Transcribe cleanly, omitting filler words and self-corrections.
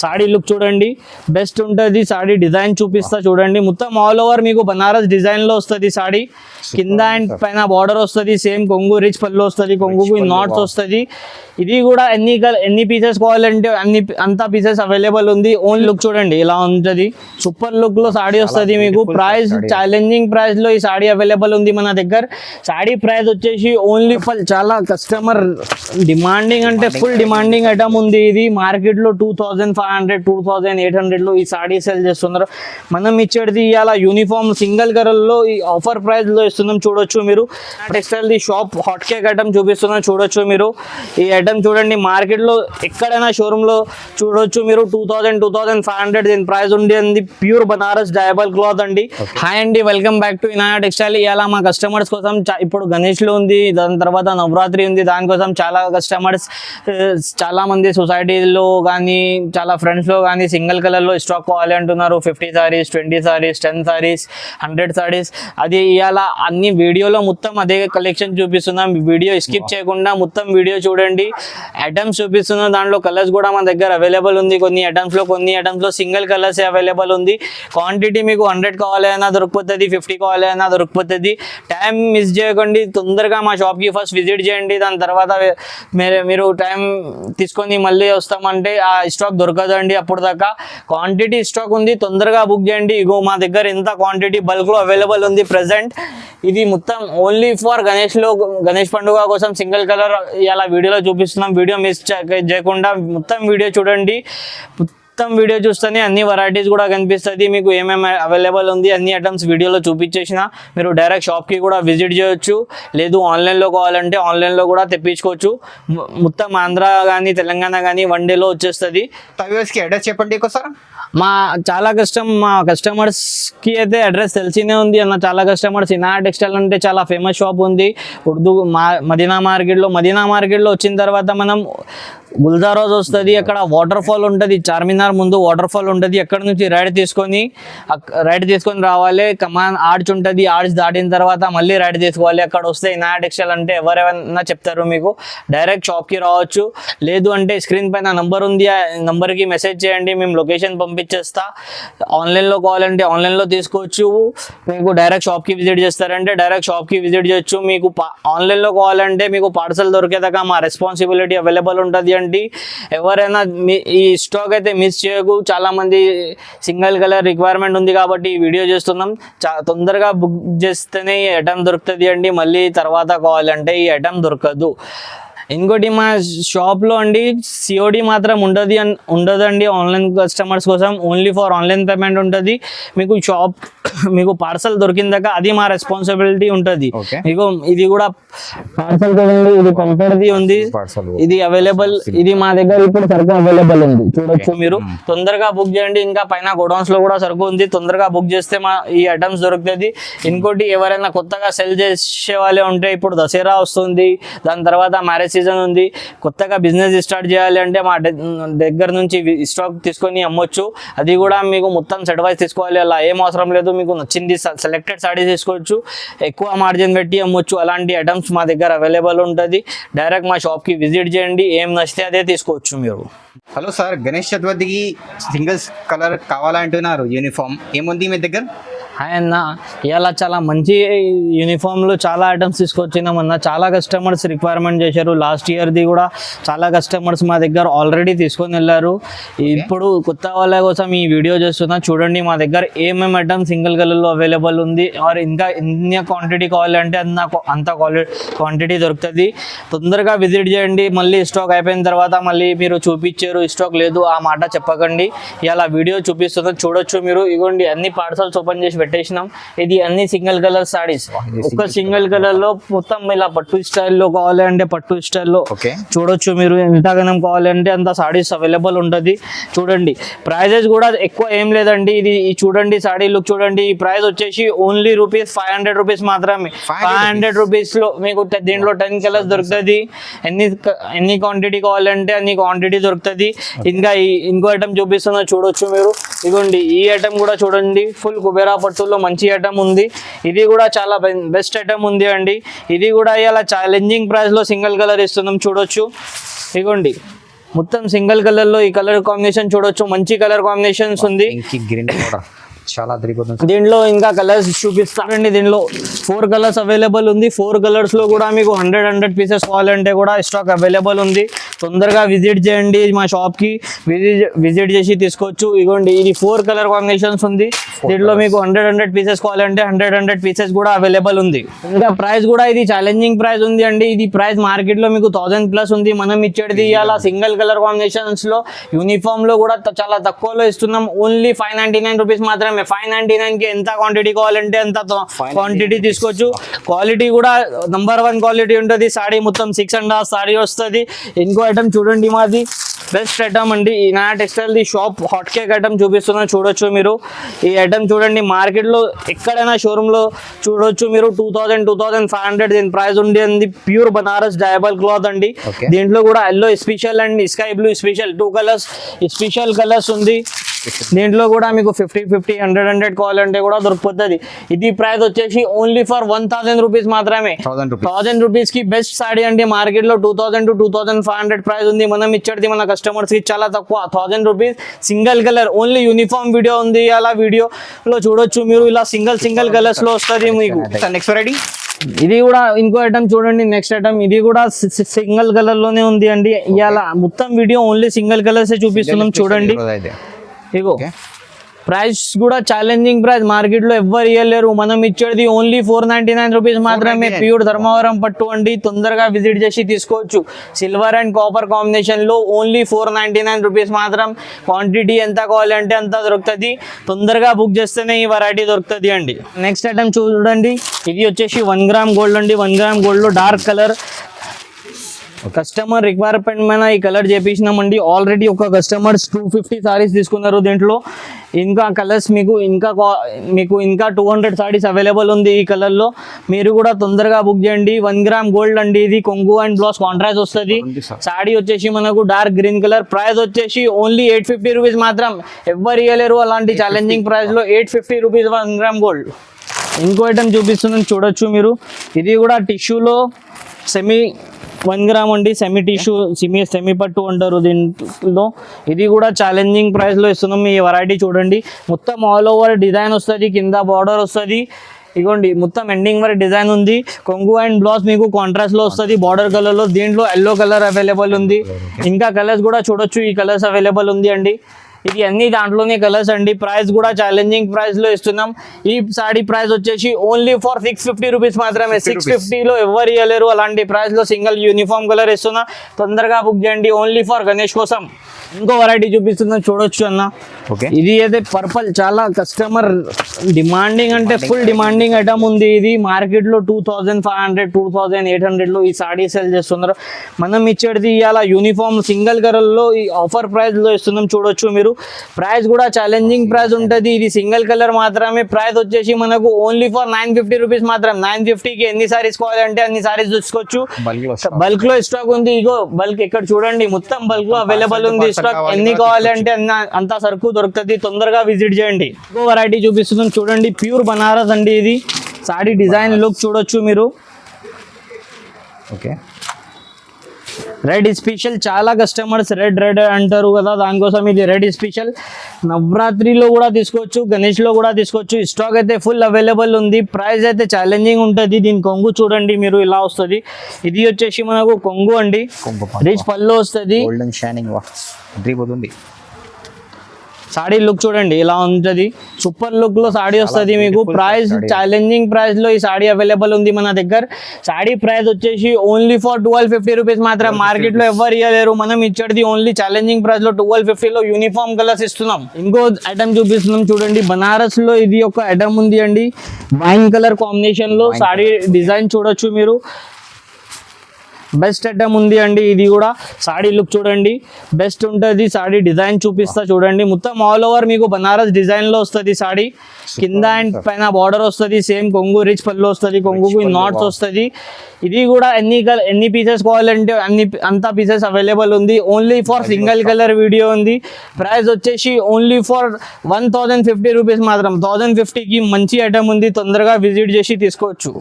Saree look చూడండి best ఉంటుంది. Saree design చూపిస్తా చూడండి. మొత్తం ఆల్ ఓవర్ మీకు బనారస్ డిజైన్ లో వస్తుంది. సాడీ కింద అండ్ పైన బార్డర్ వస్తుంది. సేమ్ కొంగు రిచ్ పళ్ళు వస్తుంది. కొంగుకు నాట్స్ వస్తుంది. ఇది కూడా ఎన్ని పీసెస్ కావాలంటే అంత పీసెస్ అవైలబుల్ ఉంది. ఓన్ లుక్ చూడండి ఇలా ఉంటుంది. సూపర్ లుక్ లో సాడీ వస్తుంది మీకు. ప్రైస్ ఛాలెంజింగ్ ప్రైస్ లో ఈ సాడీ అవైలబుల్ ఉంది మన దగ్గర. సాడీ ప్రైస్ వచ్చేసి ఓన్లీ చాలా కస్టమర్ డిమాండింగ్ అంటే ఫుల్ డిమాండింగ్ ఐటమ్ ఉంది. ఇది మార్కెట్ లో 2500 2800 లో ఈ సాడీ సేల్ చేస్తున్నారు. మనం ఇచ్చేది ఇవాళ యూనిఫామ్ సింగిల్ కలర్ లో ఈ ఆఫర్ ప్రైస్ లో ఇస్తున్నాం. చూడొచ్చు మీరు textile the shop hot cake item చూపిస్తున్నాం. చూడొచ్చు మీరు ఈ ఐటమ్ చూడండి. మార్కెట్ లో ఎక్కడైనా షోరూమ్ లో చూడొచ్చు మీరు 2500 దీని ప్రైస్ ఉంది. ప్యూర్ బనారస్ డయబల్ క్లాత్ అండి. హాయ్ అండి, welcome back to Inaya textile. ఇలా మా కస్టమర్స్ కోసం ఇప్పుడు గణేష్ లో ఉంది, దాని తర్వాత నవరాత్రి ఉంది. దానికోసం చాలా కస్టమర్స్ చాలా మంది సొసైటీలో కానీ చాలా ఫ్రెండ్స్ లో కానీ సింగిల్ కలర్ లో స్టాక్ కావాలి అంటున్నారు. 50 సారీస్ 20 సారీస్ 10 సారీస్ 100 సారీస్. అది ఇవాళ అన్ని వీడియోలో మొత్తం అదే కలెక్షన్ చూపిస్తున్నాం. వీడియో స్కిప్ చేయకుండా మొత్తం వీడియో చూడండి. ఐటమ్స్ చూపిస్తున్నాం. దాంట్లో కలర్స్ కూడా మన దగ్గర అవైలబుల్ ఉంది. కొన్ని ఐటమ్స్ లో సింగిల్ కలర్స్ అవైలబుల్ ఉంది. క్వాంటిటీ మీకు 100 కావాలైనా దొరికిపోతుంది, 50 కావాలైనా దొరికిపోతుంది. టైం మిస్ చేయకండి. తొందరగా మా షాప్కి ఫస్ట్ విజిట్ చేయండి. దాని తర్వాత మీరు టైం తీసుకొని మళ్ళీ వస్తామంటే ఆ స్టాక్ దొరకదండి. అప్పుడు దాకా క్వాంటిటీ స్టాక్ ఉంది. తొందరగా బుక్ చేయండి. ఇగో మా దగ్గర ఎంత క్వాంటిటీ బల్క్ లో అవైలబుల్ ఉంది ప్రెసెంట్. ఇది మొత్తం ఓన్లీ ఫర్ గణేష్ పండుగ కోసం సింగిల్ కలర్ ఇలా వీడియోలో చూపిస్తున్నాం. వీడియో మిస్ చేయకుండా మొత్తం వీడియో చూడండి. మొత్తం వీడియో చూస్తేనే అన్ని వెరైటీస్ కూడా కనిపిస్తుంది. మీకు ఏమేమి అవైలబుల్ ఉంది అన్ని ఐటమ్స్ వీడియోలో చూపించేసిన మీరు డైరెక్ట్ షాప్కి కూడా విజిట్ చేయొచ్చు. లేదు ఆన్లైన్లో కావాలంటే ఆన్లైన్లో కూడా తెప్పించుకోవచ్చు. మొత్తం ఆంధ్ర కానీ తెలంగాణ కానీ 1 డేలో వచ్చేస్తుంది. వ్యూవర్స్కి అడ్రస్ చెప్పండి ఒకసారి. మా కస్టమర్స్కి అయితే అడ్రస్ తెలిసినే ఉంది అన్న. చాలా కస్టమర్స్ ఇనాయా టెక్స్టైల్ అంటే చాలా ఫేమస్ షాప్ ఉంది మదీనా మార్కెట్లో వచ్చిన తర్వాత మనం గుల్జార్ హౌస్ వస్తుంది. అక్కడ వాటర్ ఫాల్ ఉంటుంది. చార్మినార్ ముందు వాటర్ ఫాల్ ఉంటుంది. అక్కడ నుంచి రైడ్ తీసుకొని రావాలి. కమాన్ ఆర్చ్ ఉంటుంది. ఆర్చ్ దాటిన తర్వాత మళ్ళీ రైడ్ తీసుకోవాలి. అక్కడ వస్తే ఇనాయా టెక్స్టైల్ అంటే ఎవరైనా చెప్తారు మీకు. డైరెక్ట్ షాప్కి రావచ్చు. లేదు అంటే స్క్రీన్ పైన నంబర్ ఉంది. ఆ నంబర్కి మెసేజ్ చేయండి, మేము లొకేషన్ పంపించేస్తా. ఆన్లైన్లో కావాలంటే ఆన్లైన్లో తీసుకోవచ్చు. మీకు డైరెక్ట్ షాప్కి విజిట్ చేస్తారంటే డైరెక్ట్ షాప్కి విజిట్ చేయొచ్చు. మీకు ఆన్లైన్లో కావాలంటే మీకు పార్సల్ దొరికేదాకా మా రెస్పాన్సిబిలిటీ అవైలబుల్ ఉంటుంది. ఎవరైనా ఈ స్టాక్ అయితే మిస్ చేయకు. చాలా మంది సింగిల్ కలర్ రిక్వైర్మెంట్ ఉంది కాబట్టి ఈ వీడియో చేస్తున్నాం. తొందరగా బుక్ చేస్తేనే ఈ ఐటమ్ దొరుకుతుంది అండి. మళ్ళీ తర్వాత కావాలంటే ఈ ఐటమ్ దొరకదు. ఇంకోటి మా షాప్లో అండి సిఓడి మాత్రం ఉండదండి. ఆన్లైన్ కస్టమర్స్ కోసం ఓన్లీ ఫర్ ఆన్లైన్ పేమెంట్ ఉంటుంది. మీకు పార్సల్ దొరికిందాక అది మా రెస్పాన్సిబిలిటీ ఉంటుంది. మీకు ఇది కూడా పార్సల్ కదండి. ఇది పంపేది ఉంది. ఇది అవైలబుల్. ఇది మా దగ్గర ఇప్పుడు సరుకు అవైలబుల్ ఉంది. చూడొచ్చు మీరు. తొందరగా బుక్ చేయండి. ఇంకా పైన గోడౌన్స్ లో కూడా సరుకు ఉంది. తొందరగా బుక్ చేస్తే ఈ ఐటమ్స్ దొరుకుతుంది. ఇంకోటి ఎవరైనా కొత్తగా సెల్ చేసే వాళ్ళే ఉంటే ఇప్పుడు దసరా వస్తుంది. దాని తర్వాత మ్యారేజ్ సీజన్ ఉంది. కొత్తగా బిజినెస్ స్టార్ట్ చేయాలి అంటే మా దగ్గర నుంచి స్టాక్ తీసుకొని అమ్మొచ్చు. అది కూడా మీకు మొత్తం సెట్ వైజ్ తీసుకోవాలి. అలా ఏం అవసరం లేదు. మీకు నచ్చింది సెలెక్టెడ్ సారీస్ తీసుకోవచ్చు. ఎక్కువ మార్జిన్ పెట్టి అమ్మొచ్చు. అలాంటి ఐటమ్స్ మా దగ్గర అవైలబుల్ ఉంటుంది. డైరెక్ట్ మా షాప్కి విజిట్ చేయండి. ఏం నచ్చితే అదే తీసుకోవచ్చు మీరు. హలో సార్, గణేష్ చతుర్థికి సింగిల్స్ కలర్ కావాలంటున్నారు. యూనిఫామ్ ఏముంది మీ దగ్గర? హాయ్ అన్న, ఇవాళ చాలా మంచి యూనిఫామ్లో చాలా ఐటమ్స్ తీసుకొచ్చినామన్న. చాలా కస్టమర్స్ రిక్వైర్మెంట్ చేశారు. లాస్ట్ ఇయర్ది కూడా చాలా కస్టమర్స్ మా దగ్గర ఆల్రెడీ తీసుకొని వెళ్ళారు. ఇప్పుడు కొత్త వాళ్ళ కోసం ఈ వీడియో చేస్తున్నా. చూడండి మా దగ్గర ఏమేమి ఐటమ్స్ సింగిల్ కలర్లో అవైలబుల్ ఉంది. ఆర్ ఇంకా ఎన్ని క్వాంటిటీ కావాలంటే అంత క్వాంటిటీ దొరుకుతుంది. తొందరగా విజిట్ చేయండి. మళ్ళీ స్టాక్ అయిపోయిన తర్వాత మళ్ళీ మీరు చూపించారు స్టాక్ లేదు ఆ మాట చెప్పకండి. ఇలా వీడియో చూపిస్తున్నా. చూడొచ్చు మీరు. ఇగోండి అన్ని పార్సల్స్ ఓపెన్ చేసి పెట్టేసినాం. ఇది అన్ని సింగిల్ కలర్ సారీస్. ఒక సింగిల్ కలర్ లో మొత్తం ఇలా పట్టు స్టైల్లో కావాలంటే పట్టు స్టైల్లో చూడొచ్చు మీరు. ఎంతగానం కావాలంటే అంత సారీస్ అవైలబుల్ ఉంటుంది. చూడండి ప్రైజెస్ కూడా ఎక్కువ ఏం లేదండి. ఇది చూడండి సారీ లుక్ చూడండి. ఈ ప్రైస్ వచ్చేసి ఓన్లీ ₹500 మాత్రమే. 500 రూపీస్ లో మీకు దీంట్లో 10 కలర్స్ దొరుకుతుంది. ఎన్ని క్వాంటిటీ కావాలంటే అన్ని క్వాంటిటీ దొరుకుతుంది. ఇంకా ఇంకో ఐటమ్ చూపిస్తున్నా చూడొచ్చు మీరు. ఇదిగోండి ఈ ఐటమ్ కూడా చూడండి. ఫుల్ కుబేరా పట్టులో మంచి ఐటమ్ ఉంది. ఇది కూడా చాలా బెస్ట్ ఐటమ్ ఉంది అండి. ఇది కూడా ఇలా ఛాలెంజింగ్ ప్రైస్ లో సింగిల్ కలర్ ఇస్తున్నాం. చూడొచ్చు ఇదిగోండి మొత్తం సింగిల్ కలర్ లో ఈ కలర్ కాంబినేషన్ చూడొచ్చు, మంచి కలర్ కాంబినేషన్స్ ఉంది. ఇంకి గ్రీన్ కూడా చాలా అదిరిపోతుంది. దీంట్లో ఇంకా కలర్స్ చూపిస్తారండి. దీనిలో 4 కలర్స్ అవైలబుల్ ఉంది. 4 కలర్స్ లో కూడా మీకు 100 పీసెస్ కావాలంటే కూడా స్టాక్ అవైలబుల్ ఉంది. తొందరగా విజిట్ చేయండి మా షాప్ కి, విజిట్ చేసి తీసుకోవచ్చు. ఇగోండి ఇది 4 కలర్ కాంబినేషన్స్ ఉంది. దీంట్లో మీకు 100 పీసెస్ కావాలంటే 100 పీసెస్ కూడా అవైలబుల్ ఉంది. ఇంకా ప్రైస్ కూడా ఇది ఛాలెంజింగ్ ప్రైస్ ఉంది అండి. ఇది ప్రైస్ మార్కెట్ లో మీకు 1000+ ఉంది. మనం ఇచ్చేది ఇవాళ సింగిల్ కలర్ కాంబినేషన్స్ లో యూనిఫామ్ లో కూడా చాలా తక్కువలో ఇస్తున్నాం. ఓన్లీ 599 రూపీస్ మాత్రమే. 599 కి ఎంత క్వాంటిటీ కావాలంటే అంత క్వాంటిటీ తీసుకోవచ్చు. క్వాలిటీ కూడా నంబర్ 1 క్వాలిటీ ఉంటుంది. సాడీ మొత్తం 6.5 సాడీ వస్తుంది. ఇంకో ఐటమ్ చూడండి, మాది బెస్ట్ ఐటమ్ అండి. ఈ నా textile the shop hot cake item చూపిస్తున్నా, చూడొచ్చు మీరు. ఈ ఐటమ్ చూడండి, మార్కెట్ లో ఎక్కడైనా షోరూమ్ లో చూడొచ్చు మీరు. 2500 దీని ప్రైస్ ఉంది. ప్యూర్ బనారస్ డయబల్ క్లాత్ అండి. దీంట్లో కూడా yellow special and sky blue special 2 colours special colours ఉంది. దీంట్లో కూడా మీకు 50, 100 కావాలంటే కూడా దొరుకుతుంది. ఇది ప్రైస్ వచ్చేసి ఓన్లీ ఫర్ 1000 రూపీస్ మాత్రమే. 1000 రూపీస్ కి బెస్ట్ సాడీ అండి. మార్కెట్ లో 2000 to 2500 ప్రైస్ ఉంది. మనం ఇచ్చేది మన కస్టమర్స్ కి చాలా తక్కువ, 1000 rupees. Single colour only uniform video ఉంది. అలా వీడియోలో చూడొచ్చు మీరు. ఇలా సింగిల్ కలర్స్ లో వస్తుంది మీకు. నెక్స్ట్ వెరైటీ ఇది కూడా ఇంకో ఐటమ్ చూడండి. నెక్స్ట్ ఐటమ్ ఇది కూడా సింగిల్ కలర్ లోనే ఉంది అండి. ఇవాళ మొత్తం వీడియో ఓన్లీ సింగిల్ కలర్స్ చూపిస్తున్నాం, చూడండి. ఇగో ప్రైస్ కూడా ఛాలెంజింగ్ ప్రైస్, మార్కెట్ లో ఎవ్వరు ఇవ్వలేరు. మనం ఇచ్చేది ఓన్లీ 499 రూపీస్ మాత్రమే. ప్యూర్ ధర్మవరం పట్టు అండి. తొందరగా విజిట్ చేసి తీసుకోవచ్చు. సిల్వర్ అండ్ కాపర్ కాంబినేషన్ లో ఓన్లీ 499 రూపీస్ మాత్రం. క్వాంటిటీ ఎంత కావాలంటే అంత దొరుకుతుంది. తొందరగా బుక్ చేస్తేనే ఈ వెరైటీ దొరుకుతుంది అండి. నెక్స్ట్ ఐటమ్ చూడండి, ఇది వచ్చేసి 1 గ్రామ్ గోల్డ్ అండి. 1 గ్రామ్ గోల్డ్ లో డార్క్ కలర్ కస్టమర్ రిక్వైర్మెంట్ మీద ఈ కలర్ చేపించినామండి. ఆల్రెడీ ఒక కస్టమర్స్ 250 సారీస్ తీసుకున్నారు. దీంట్లో ఇంకా కలర్స్ మీకు ఇంకా 200 సారీస్ అవైలబుల్ ఉంది ఈ కలర్ లో. మీరు కూడా తొందరగా బుక్ చేయండి. 1 గ్రామ్ గోల్డ్ అండి. ఇది కొంగు అండ్ బ్లౌజ్ కాంట్రాస్ట్ వస్తుంది. సాడీ వచ్చేసి మనకు డార్క్ గ్రీన్ కలర్. ప్రైస్ వచ్చేసి ఓన్లీ 850 రూపీస్ మాత్రం. ఎవ్వరు ఇవ్వలేరు అలాంటి ఛాలెంజింగ్ ప్రైస్ లో. 850 రూపీస్ 1 గ్రామ్ గోల్డ్. ఇంకో ఐటమ్ చూపిస్తున్నాను, చూడొచ్చు మీరు. ఇది కూడా టిష్యూలో సెమీ 1 గ్రామ్ అండి. సెమీ టిష్యూ సెమీ పట్టు అంటారు దీంట్లో. ఇది కూడా ఛాలెంజింగ్ ప్రైస్ లో ఇస్తున్నాం. ఈ వెరైటీ చూడండి, మొత్తం ఆల్ ఓవర్ డిజైన్ వస్తుంది. కింద బార్డర్ వస్తుంది. ఇగోండి మొత్తం ఎండింగ్ వరకు డిజైన్ ఉంది. కొంగు అండ్ బ్లౌజ్ మీకు కాంట్రాస్ట్ లో వస్తుంది, బార్డర్ కలర్ లో. దీంట్లో ఎల్లో కలర్ అవైలబుల్ ఉంది. ఇంకా కలర్స్ కూడా చూడొచ్చు. ఈ కలర్స్ అవైలబుల్ ఉంది అండి. ఇది అన్ని దాంట్లోనే కలర్స్ అండి. ప్రైస్ కూడా ఛాలెంజింగ్ ప్రైస్ లో ఇస్తున్నాం. ఈ సాడీ ప్రైస్ వచ్చేసి ఓన్లీ ఫర్ 650 రూపీస్ మాత్రమే. 650 లో ఎవరు ఇవ్వలేరు అలాంటి ప్రైస్ లో. సింగిల్ యూనిఫామ్ కలర్ ఇస్తున్నా, తొందరగా బుక్ చేయండి. ఓన్లీ ఫర్ గణేష్ కోసం. ఇంకో వెరైటీ చూపిస్తున్నా, చూడొచ్చు అన్న. ఇది అయితే పర్పల్, చాలా కస్టమర్ డిమాండింగ్ అంటే ఫుల్ డిమాండింగ్ ఐటమ్ ఉంది. ఇది మార్కెట్ లో 2500, 2800 లో ఈ సాడీ సేల్ చేస్తున్నారు. మనం ఇచ్చేది ఇవాళ యూనిఫామ్ సింగిల్ కలర్ లో ఈ ఆఫర్ ప్రైస్ లో ఇస్తున్నాం, చూడొచ్చు మీరు. ప్రైస్ కూడా ఛాలెంజింగ్ ప్రైస్ ఉంటుంది. ఇది సింగిల్ కలర్ మాత్రమే. ప్రైస్ వచ్చేసి మనకు ఓన్లీ ఫర్ 950 రూపీస్ మాత్రం. 950 కి ఎన్ని సారీస్ కావాలంటే అన్ని సారీస్ చూసుకోవచ్చు. బల్క్ లో స్టాక్ ఉంది. ఇగో బల్క్ ఇక్కడ చూడండి, మొత్తం బల్క్ లో అవైలబుల్ ఉంది స్టాక్. ఎన్ని కావాలంటే అంత సరుకు దొరుకుతుంది. తొందరగా విజిట్ చేయండి. ఇంకో వెరైటీ చూపిస్తున్నాం, చూడండి. ప్యూర్ బనారస్ అండి. ఇది సాడీ డిజైన్ లుక్ చూడొచ్చు మీరు. రెడ్ స్పెషల్, చాలా కస్టమర్స్ రెడ్ అంటారు కదా, దానికోసం ఇది రెడ్ స్పెషల్. నవరాత్రిలో కూడా తీసుకోవచ్చు, గణేష్ లో కూడా తీసుకోవచ్చు. స్టాక్ అయితే ఫుల్ అవైలబుల్ ఉంది. ప్రైస్ అయితే ఛాలెంజింగ్ ఉంటుంది. దీని కొంగు చూడండి మీరు, ఇలా వస్తుంది. ఇది వచ్చేసి మనకు కొంగు అండి. రిచ్ పళ్ళు వస్తుంది. సాడీ లుక్ చూడండి ఇలా ఉంటుంది. సూపర్ లుక్ లో సాడీ వస్తుంది మీకు. ప్రైస్ ఛాలెంజింగ్ ప్రైస్ లో ఈ సాడీ అవైలబుల్ ఉంది మన దగ్గర. సాడీ ప్రైస్ వచ్చేసి ఓన్లీ ఫర్ 1250 రూపీస్ మాత్రం. మార్కెట్ లో ఎవరు ఇవ్వలేరు. మనం ఇచ్చేది ఓన్లీ ఛాలెంజింగ్ ప్రైస్ లో 1250 లో యూనిఫామ్ కలర్స్ ఇస్తున్నాం. ఇంకో ఐటమ్ చూపిస్తున్నాం, చూడండి. బనారస్ లో ఇది ఒక ఐటమ్ ఉంది అండి. వైన్ కలర్ కాంబినేషన్ లో సాడీ డిజైన్ చూడొచ్చు మీరు. బెస్ట్ ఐటమ్ ఉంది అండి. ఇది కూడా సాడీ లుక్ చూడండి, బెస్ట్ ఉంటుంది. సాడీ డిజైన్ చూపిస్తా చూడండి. మొత్తం ఆల్ ఓవర్ మీకు బనారస్ డిజైన్ లో వస్తుంది సాడీ. కింద అండ్ పైన బార్డర్ వస్తుంది. సేమ్ కొంగు రిచ్ పళ్ళు వస్తుంది. కొంగుకు నాట్స్ వస్తుంది. ఇది కూడా ఎన్ని పీసెస్ కావాలంటే అంత పీసెస్ అవైలబుల్ ఉంది. Only for single colour video ఉంది. ప్రైస్ వచ్చేసి ఓన్లీ ఫర్ 1050 రూపీస్ మాత్రం. 1050కి మంచి ఐటమ్ ఉంది. తొందరగా విజిట్ చేసి తీసుకోవచ్చు.